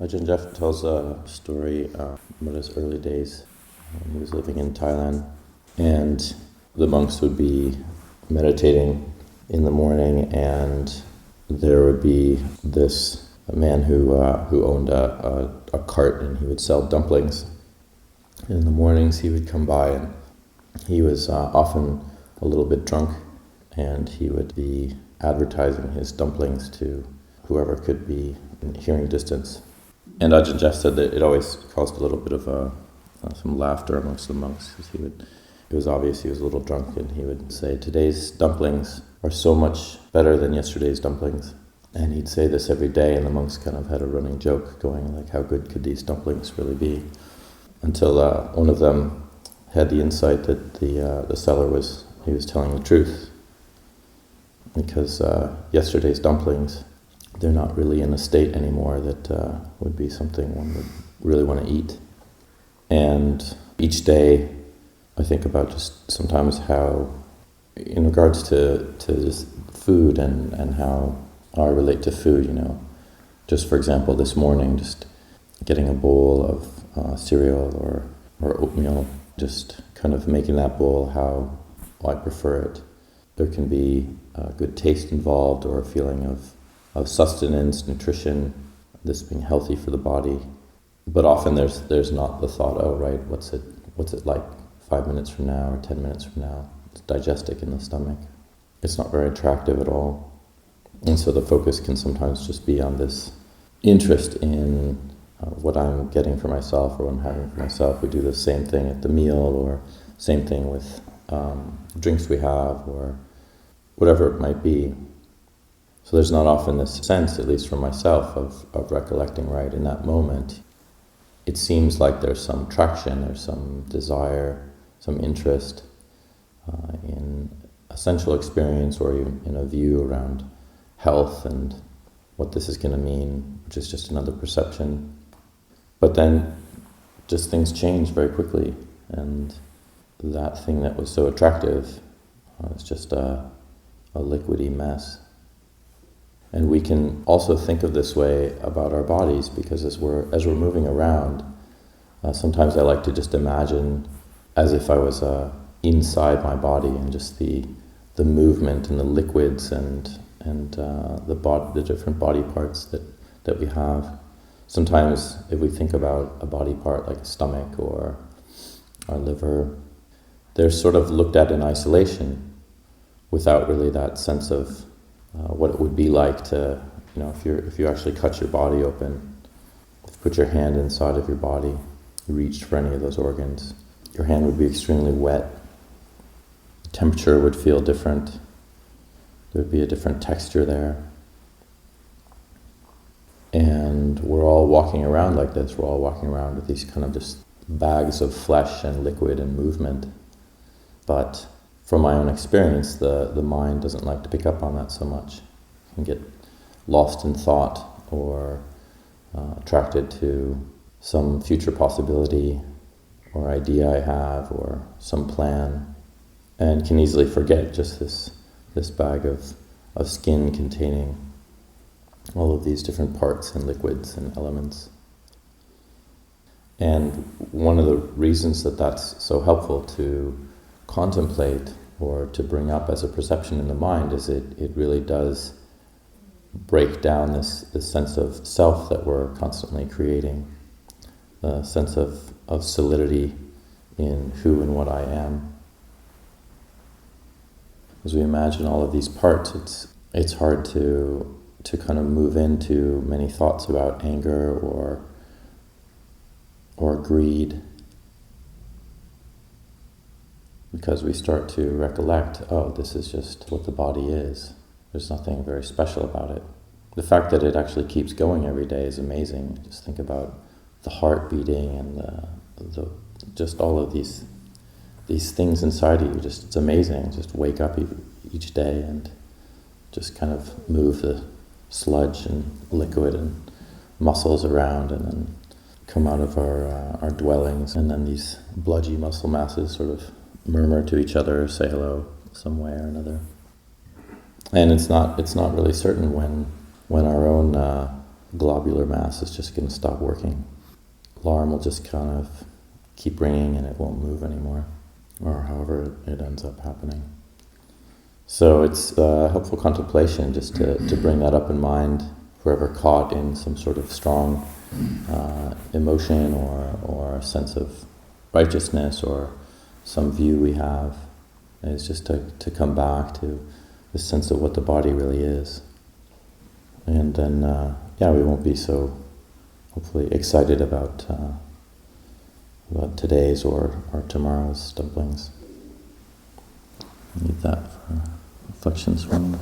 Ajahn Jeff tells a story about his early days when he was living in Thailand, and the monks would be meditating in the morning, and there would be this man who owned a cart, and he would sell dumplings. In the mornings, he would come by, and he was often a little bit drunk, and he would be advertising his dumplings to whoever could be in hearing distance. And Ajahn Jeff said that it always caused a little bit of some laughter amongst the monks, because it was obvious he was a little drunk, and he would say, "Today's dumplings are so much better than yesterday's dumplings." And he'd say this every day, and the monks kind of had a running joke going, like, how good could these dumplings really be? Until one of them had the insight that the seller was telling the truth, because yesterday's dumplings, they're not really in a state anymore that would be something one would really want to eat. And each day I think about just sometimes how, in regards to just food and how I relate to food, just for example this morning, just getting a bowl of cereal or oatmeal, just kind of making that bowl how I prefer it. There can be a good taste involved, or a feeling of sustenance, nutrition, this being healthy for the body. But often there's not the thought, oh right, what's it like 5 minutes from now or 10 minutes from now? It's digestic in the stomach. It's not very attractive at all. And so the focus can sometimes just be on this interest in what I'm getting for myself or what I'm having for myself. We do the same thing at the meal, or same thing with drinks we have, or whatever it might be. So there's not often this sense, at least for myself, of recollecting right in that moment. It seems like there's some traction, there's some desire, some interest in a sensual experience, or even in a view around health and what this is going to mean, which is just another perception. But then just things change very quickly, and that thing that was so attractive is just a liquidy mess. And we can also think of this way about our bodies, because as we're moving around, sometimes I like to just imagine as if I was inside my body, and just the movement and the liquids and the different body parts that we have. Sometimes if we think about a body part like a stomach or our liver, they're sort of looked at in isolation, without really that sense of what it would be like to, if you actually cut your body open, if you put your hand inside of your body, you reached for any of those organs, your hand would be extremely wet. The temperature would feel different. There would be a different texture there. And we're all walking around like this. We're all walking around with these kind of just bags of flesh and liquid and movement. But from my own experience, the mind doesn't like to pick up on that so much. You can get lost in thought, or attracted to some future possibility or idea I have, or some plan, and can easily forget just this bag of skin containing all of these different parts and liquids and elements. And one of the reasons that that's so helpful to contemplate, or to bring up as a perception in the mind, is it really does break down this sense of self that we're constantly creating, a sense of solidity in who and what I am. As we imagine all of these parts, it's hard to kind of move into many thoughts about anger or greed, because we start to recollect, oh, this is just what the body is. There's nothing very special about it. The fact that it actually keeps going every day is amazing. Just think about the heart beating and the just all of these things inside you. It's amazing. Just wake up each day and just kind of move the sludge and liquid and muscles around, and then come out of our dwellings, and then these bludgy muscle masses sort of murmur to each other, say hello some way or another. And it's not really certain when our own globular mass is just going to stop working. Alarm will just kind of keep ringing and it won't move anymore, or however it ends up happening. So it's helpful contemplation just to bring that up in mind if we're ever caught in some sort of strong emotion or sense of righteousness or some view we have, is just to come back to the sense of what the body really is. And then, we won't be so, hopefully, excited about today's or tomorrow's dumplings. Need that for reflection this morning.